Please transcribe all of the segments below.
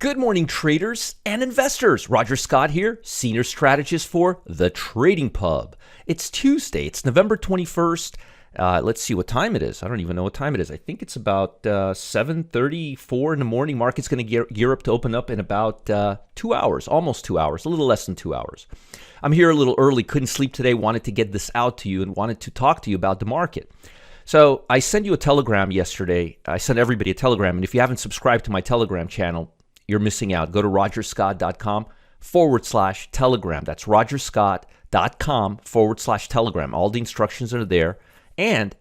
Good morning, traders and investors. Roger Scott here, senior strategist for The Trading Pub. It's Tuesday. It's November 21st. Let's see what time it is. I don't even know what time it is. I think it's about 7:34 in the morning. Market's going to gear up to open up in about 2 hours, almost 2 hours, a little less than 2 hours. I'm here a little early, couldn't sleep today, wanted to get this out to you and wanted to talk to you about the market. So I sent you a telegram yesterday. I sent everybody a telegram, and if you haven't subscribed to my Telegram channel, you're missing out. Go to rogerscott.com/telegram. That's rogerscott.com/telegram. All the instructions are there. And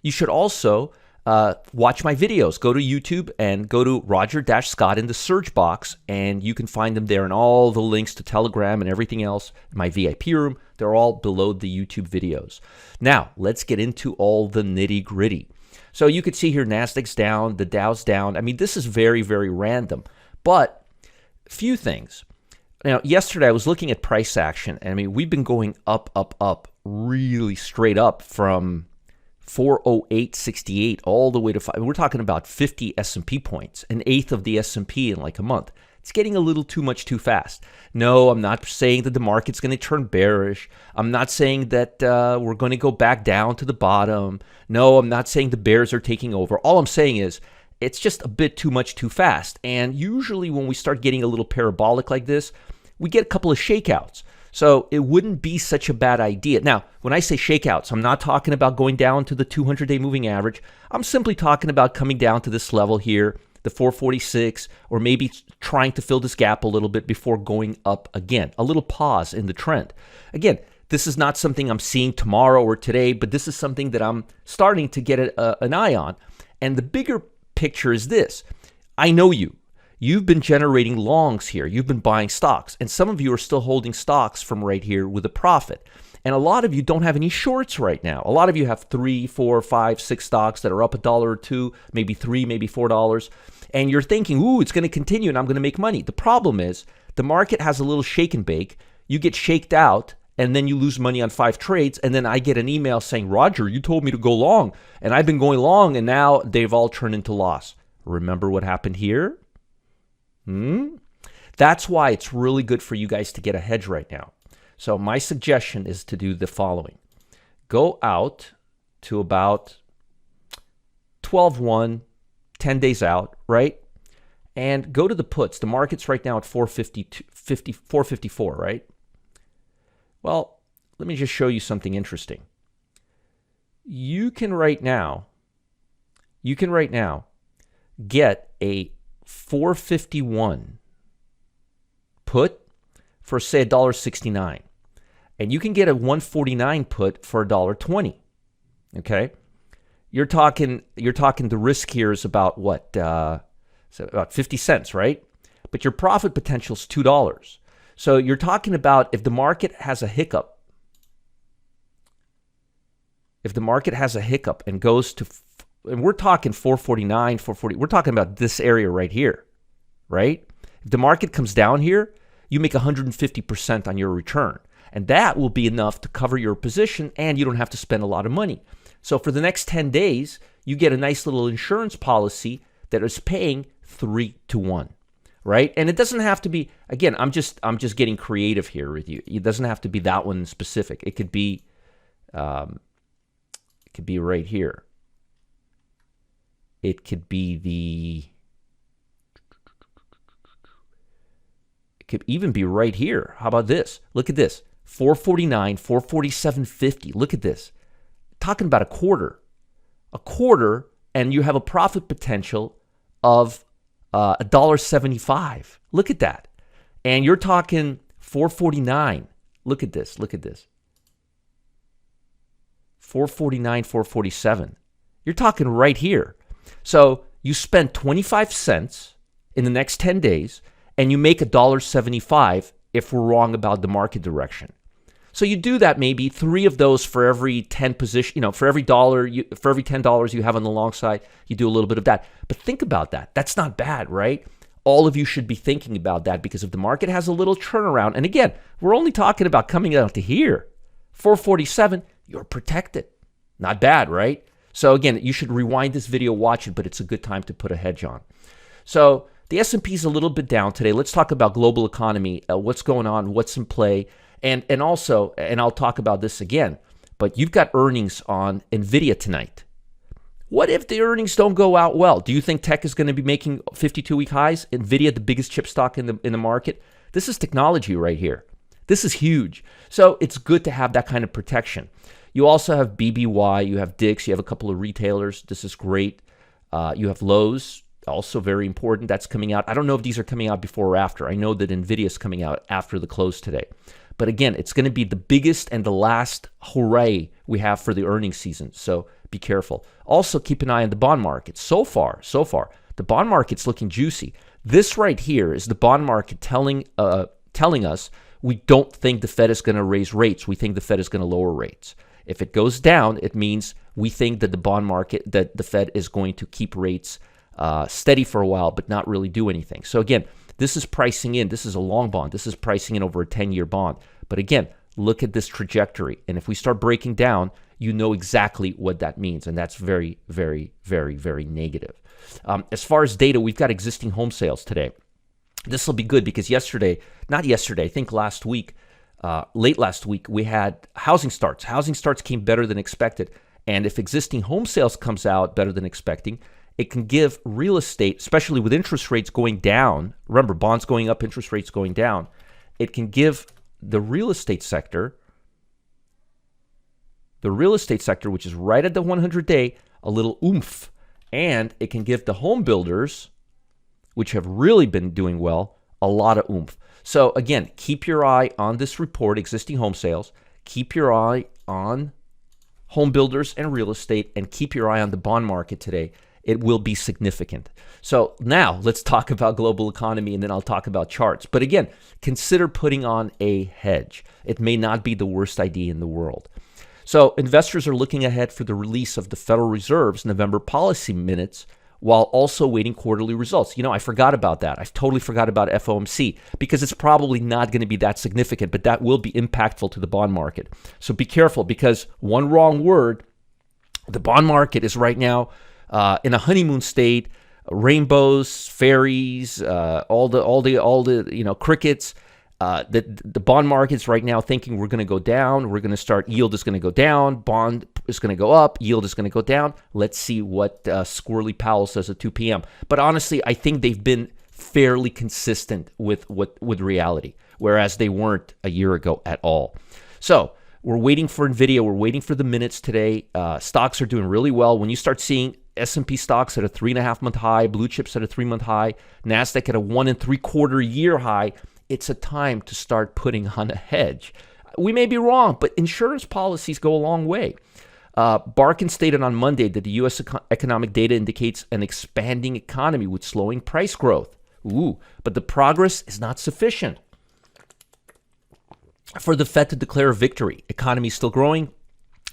you should also watch my videos. Go to YouTube and go to Roger-Scott in the search box, and you can find them there. And all the links to Telegram and everything else, my VIP room, they're all below the YouTube videos. Now, let's get into all the nitty-gritty. So you could see here, Nasdaq's down, the Dow's down. I mean, this is very, very random. But a few things. Now, yesterday I was looking at price action, and I mean, we've been going up, really straight up from 408.68 all the way to 5. We're talking about 50 S&P points, an eighth of the S&P in like a month. It's getting a little too much too fast. No, I'm not saying that the market's going to turn bearish. I'm not saying that we're going to go back down to the bottom. No, I'm not saying the bears are taking over. All I'm saying is it's just a bit too much too fast. And usually when we start getting a little parabolic like this, we get a couple of shakeouts. So it wouldn't be such a bad idea. Now, when I say shakeouts, I'm not talking about going down to the 200-day moving average. I'm simply talking about coming down to this level here, the 446, or maybe trying to fill this gap a little bit before going up again. A little pause in the trend. Again, this is not something I'm seeing tomorrow or today, but this is something that I'm starting to get an eye on. And the bigger picture is this. I know you. You've been generating longs here. You've been buying stocks. And some of you are still holding stocks from right here with a profit. And a lot of you don't have any shorts right now. A lot of you have 3, 4, 5, 6 stocks that are up $1 or $2, maybe $3, maybe $4. And you're thinking, ooh, it's going to continue and I'm going to make money. The problem is the market has a little shake and bake. You get shaked out and then you lose money on 5 trades. And then I get an email saying, Roger, you told me to go long. And I've been going long and now they've all turned into loss. Remember what happened here? That's why it's really good for you guys to get a hedge right now. So my suggestion is to do the following. Go out to about 12/1, 10 days out, right? And go to the puts. The market's right now at 454, right? Well, let me just show you something interesting. You can right now get a 451 put for say $1.69, and you can get a 149 put for $1.20. Okay, you're talking the risk here is about what? So about 50 cents, right? But your profit potential is $2. So you're talking about if the market has a hiccup, and goes to, and we're talking 449, 440. We're talking about this area right here, right? If the market comes down here, you make 150% on your return. And that will be enough to cover your position and you don't have to spend a lot of money. So for the next 10 days, you get a nice little insurance policy that is paying 3-1, right? And it doesn't have to be, again, I'm just getting creative here with you. It doesn't have to be that one specific. It could be right here. It could even be right here. How about this? Look at this. 449, 447.50. Look at this. Talking about a quarter, and you have a profit potential of $1.75. Look at that. And you're talking 449. Look at this. 449, 447. You're talking right here. So you spend 25 cents in the next 10 days, and you make $1.75 if we're wrong about the market direction. So you do that maybe 3 of those for every 10 position, for every $10 you have on the long side, you do a little bit of that. But think about that. That's not bad, right? All of you should be thinking about that because if the market has a little turnaround, and again, we're only talking about coming out to here, 447, you're protected. Not bad, right? So again, you should rewind this video, watch it, but it's a good time to put a hedge on. So The S&P is a little bit down today. Let's talk about global economy, what's going on, what's in play, and also, and I'll talk about this again, but you've got earnings on NVIDIA tonight. What if the earnings don't go out well? Do you think tech is going to be making 52-week highs? NVIDIA, the biggest chip stock in the market. This is technology right here. This is huge. So it's good to have that kind of protection. You also have BBY, you have Dick's, you have a couple of retailers. This is great. You have Lowe's, also very important. That's coming out. I don't know if these are coming out before or after. I know that NVIDIA is coming out after the close today. But again, it's going to be the biggest and the last hooray we have for the earnings season. So be careful. Also, keep an eye on the bond market. So far, the bond market's looking juicy. This right here is the bond market telling us we don't think the Fed is going to raise rates. We think the Fed is going to lower rates. If it goes down, it means we think that the bond market, that the Fed is going to keep rates steady for a while, but not really do anything. So again, this is pricing in. This is a long bond. This is pricing in over a 10-year bond. But again, look at this trajectory. And if we start breaking down, you know exactly what that means. And that's very, very, very, very negative. As far as data, we've got existing home sales today. This will be good because I think last week, late last week, we had housing starts. Housing starts came better than expected. And if existing home sales comes out better than expecting, it can give real estate, especially with interest rates going down, remember, bonds going up, interest rates going down, it can give the real estate sector, which is right at the 100-day, a little oomph. And it can give the home builders, which have really been doing well, a lot of oomph. So again, keep your eye on this report, existing home sales. Keep your eye on home builders and real estate, and keep your eye on the bond market today. It will be significant. So now let's talk about global economy, and then I'll talk about charts. But again, consider putting on a hedge. It may not be the worst idea in the world. So investors are looking ahead for the release of the Federal Reserve's November policy minutes while also waiting quarterly results. You know, I forgot about that. I totally forgot about FOMC because it's probably not going to be that significant, but that will be impactful to the bond market. So be careful, because one wrong word, the bond market is right now in a honeymoon state, rainbows, fairies, all the crickets. The bond market's right now thinking we're going to go down. We're going to start. Yield is going to go down. Bond is going to go up. Yield is going to go down. Let's see what Squirrely Powell says at 2 p.m. But honestly, I think they've been fairly consistent with reality, whereas they weren't a year ago at all. So we're waiting for NVIDIA. We're waiting for the minutes today. Stocks are doing really well. When you start seeing S&P stocks at a 3.5-month high, blue chips at a 3-month high, Nasdaq at a 1 3/4 year high, it's a time to start putting on a hedge. We may be wrong, but insurance policies go a long way. Barkin stated on Monday that the U.S. economic data indicates an expanding economy with slowing price growth. But the progress is not sufficient for the Fed to declare a victory. Economy is still growing.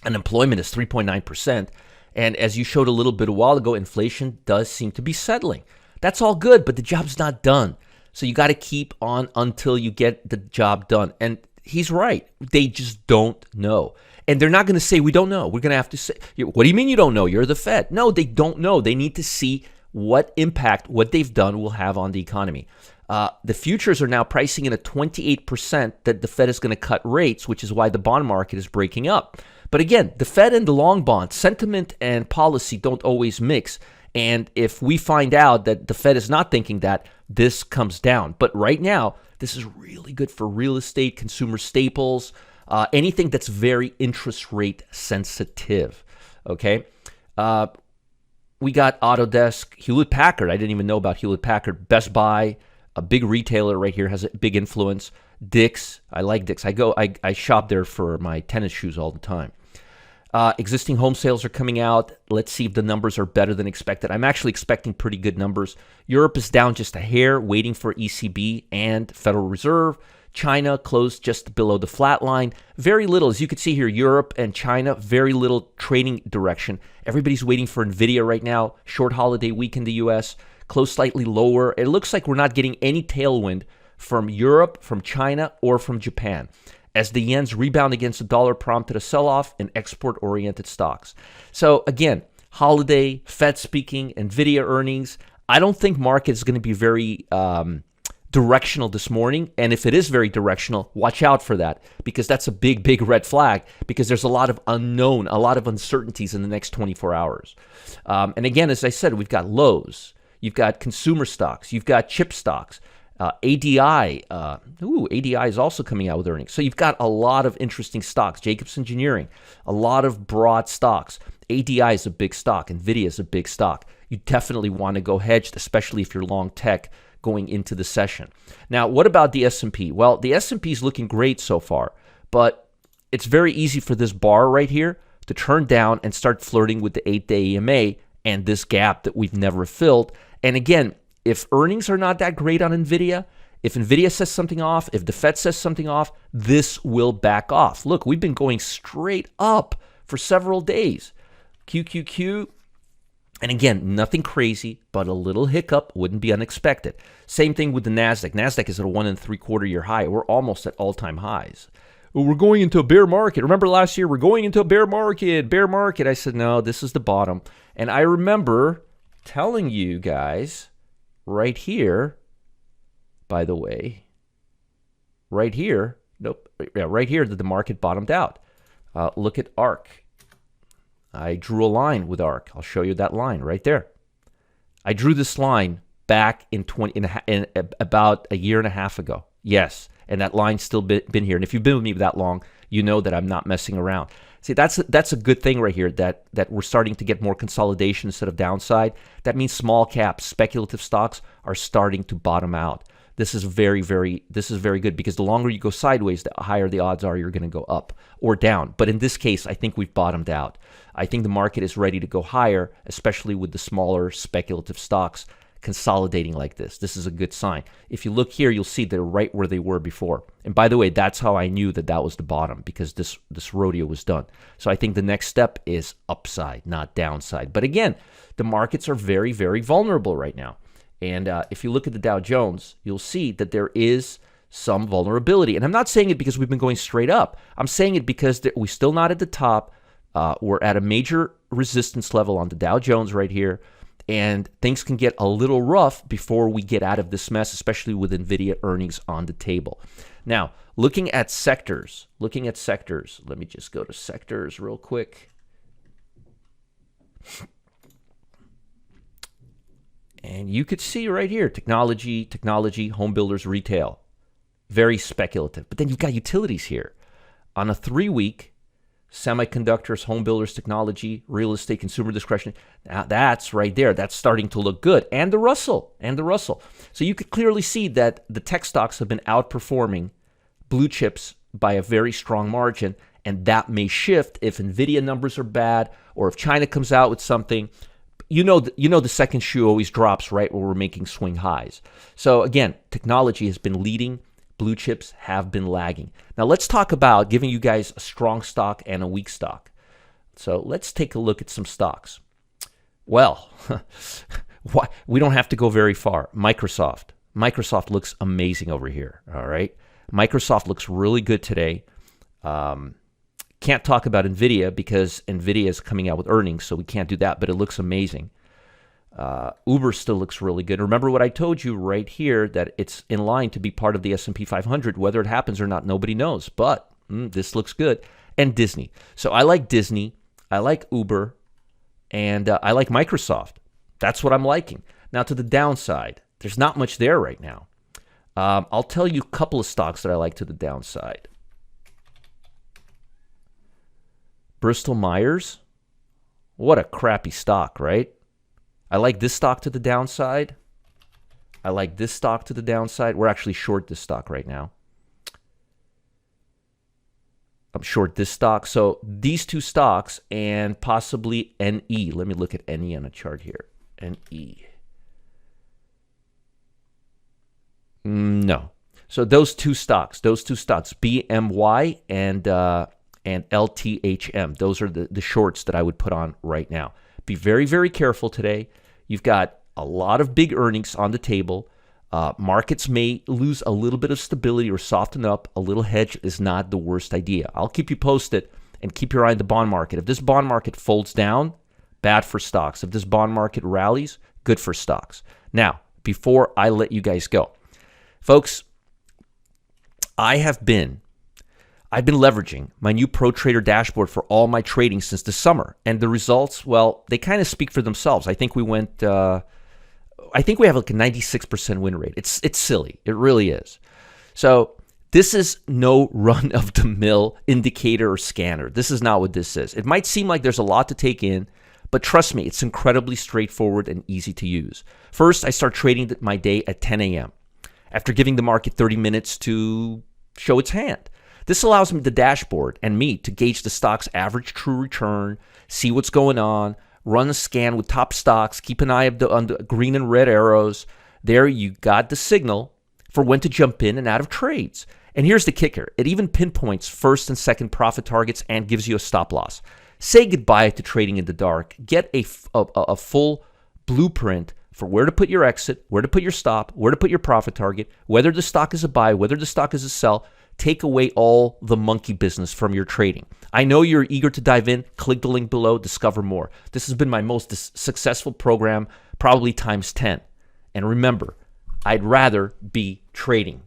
Unemployment is 3.9%. And as you showed a little bit a while ago, inflation does seem to be settling. That's all good, but the job's not done. So you got to keep on until you get the job done. And he's right. They just don't know. And they're not going to say, we don't know. We're going to have to say, what do you mean you don't know? You're the Fed. No, they don't know. They need to see what impact what they've done will have on the economy. The futures are now pricing in at 28% that the Fed is going to cut rates, which is why the bond market is breaking up. But again, the Fed and the long bond, sentiment and policy don't always mix. And if we find out that the Fed is not thinking that, this comes down. But right now, this is really good for real estate, consumer staples, anything that's very interest rate sensitive. Okay. We got Autodesk, Hewlett Packard. I didn't even know about Hewlett Packard. Best Buy, a big retailer right here, has a big influence. Dick's, I like Dick's. I shop there for my tennis shoes all the time. Existing home sales are coming out. Let's see if the numbers are better than expected. I'm actually expecting pretty good numbers. Europe is down just a hair, waiting for ECB and Federal Reserve. China closed just below the flat line. Very little, as you can see here, Europe and China, very little trading direction. Everybody's waiting for NVIDIA right now. Short holiday week in the U.S., closed slightly lower. It looks like we're not getting any tailwind from Europe, from China, or from Japan, as the yen's rebound against the dollar prompted a sell-off in export-oriented stocks. So again, holiday, Fed speaking, NVIDIA earnings. I don't think market is going to be very directional this morning. And if it is very directional, watch out for that, because that's a big, big red flag, because there's a lot of unknown, a lot of uncertainties in the next 24 hours. And again, as I said, we've got lows, you've got consumer stocks, you've got chip stocks, ADI. ADI is also coming out with earnings. So you've got a lot of interesting stocks, Jacobs Engineering, a lot of broad stocks. ADI is a big stock. NVIDIA is a big stock. You definitely want to go hedged, especially if you're long tech going into the session. Now, what about the S&P? Well, the S&P is looking great so far, but it's very easy for this bar right here to turn down and start flirting with the 8-day EMA and this gap that we've never filled. And again, if earnings are not that great on NVIDIA, if NVIDIA says something off, if the Fed says something off, this will back off. Look, we've been going straight up for several days. QQQ. And again, nothing crazy, but a little hiccup wouldn't be unexpected. Same thing with the Nasdaq. Nasdaq is at a 1 3/4 year high. We're almost at all-time highs. Well, we're going into a bear market. Remember last year, we're going into a bear market. Bear market. I said, no, this is the bottom. And I remember telling you guys right here, by the way, right here, right here that the market bottomed out. Look at ARK. I drew a line with ARK. I'll show you that line right there. I drew this line back in about a year and a half ago. Yes, and that line's still been here. And if you've been with me that long, you know that I'm not messing around. See, that's a good thing right here, that we're starting to get more consolidation instead of downside. That means small cap speculative stocks are starting to bottom out. This is very good, because the longer you go sideways, the higher the odds are you're going to go up or down. But in this case, I think we've bottomed out. I think the market is ready to go higher, especially with the smaller speculative stocks consolidating like this. This is a good sign. If you look here, you'll see they're right where they were before. And by the way, that's how I knew that was the bottom, because this rodeo was done. So I think the next step is upside, not downside. But again, the markets are very, very vulnerable right now. And if you look at the Dow Jones, you'll see that there is some vulnerability. And I'm not saying it because we've been going straight up. I'm saying it because we're still not at the top. We're at a major resistance level on the Dow Jones right here. And things can get a little rough before we get out of this mess, especially with NVIDIA earnings on the table. Now, looking at sectors, let me just go to sectors real quick. And you could see right here, technology, home builders, retail, very speculative. But then you've got utilities here. On a 3-week, semiconductors, home builders, technology, real estate, consumer discretionary, now that's right there. That's starting to look good. And the Russell. So you could clearly see that the tech stocks have been outperforming blue chips by a very strong margin. And that may shift if NVIDIA numbers are bad, or if China comes out with something. You know the second shoe always drops right where we're making swing highs. So again, technology has been leading. Blue chips have been lagging. Now let's talk about giving you guys a strong stock and a weak stock. So let's take a look at some stocks. Well, we don't have to go very far. Microsoft looks amazing over here. All right. Microsoft looks really good today. Can't talk about NVIDIA because NVIDIA is coming out with earnings, so we can't do that, but it looks amazing. Uber still looks really good. Remember what I told you right here, that it's in line to be part of the S&P 500. Whether it happens or not, nobody knows, but this looks good. And Disney. So I like Disney, I like Uber, and I like Microsoft. That's what I'm liking. Now to the downside, there's not much there right now. I'll tell you a couple of stocks that I like to the downside. Bristol Myers, what a crappy stock, right? I like this stock to the downside. I like this stock to the downside. We're actually short this stock right now. I'm short this stock. So these two stocks and possibly NE. Let me look at NE on a chart here. NE. No. So those two stocks, BMY and LTHM. Those are the shorts that I would put on right now. Be very, very careful today. You've got a lot of big earnings on the table. Markets may lose a little bit of stability or soften up. A little hedge is not the worst idea. I'll keep you posted, and keep your eye on the bond market. If this bond market folds down, bad for stocks. If this bond market rallies, good for stocks. Now, before I let you guys go, folks, I've been leveraging my new Pro Trader dashboard for all my trading since the summer, and the results, well, they kind of speak for themselves. I think we have like a 96% win rate. It's silly. It really is. So this is no run-of-the-mill indicator or scanner. This is not what this is. It might seem like there's a lot to take in, but trust me, it's incredibly straightforward and easy to use. First, I start trading my day at 10 a.m. after giving the market 30 minutes to show its hand. This allows me, the dashboard and me, to gauge the stock's average true return, see what's going on, run a scan with top stocks, keep an eye on the green and red arrows. There you got the signal for when to jump in and out of trades. And here's the kicker. It even pinpoints first and second profit targets and gives you a stop loss. Say goodbye to trading in the dark. Get a full blueprint for where to put your exit, where to put your stop, where to put your profit target, whether the stock is a buy, whether the stock is a sell. Take away all the monkey business from your trading. I know you're eager to dive in. Click the link below, discover more. This has been my most successful program, probably times 10. And remember, I'd rather be trading.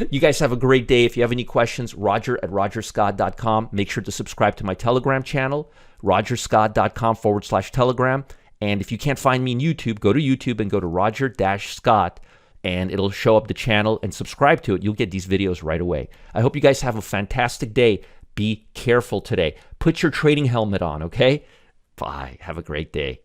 You guys have a great day. If you have any questions, roger@rogerscott.com. Make sure to subscribe to my Telegram channel, rogerscott.com/Telegram. And if you can't find me in YouTube, go to YouTube and go to Roger-Scott, and it'll show up the channel, and subscribe to it. You'll get these videos right away. I hope you guys have a fantastic day. Be careful today. Put your trading helmet on, okay? Bye. Have a great day.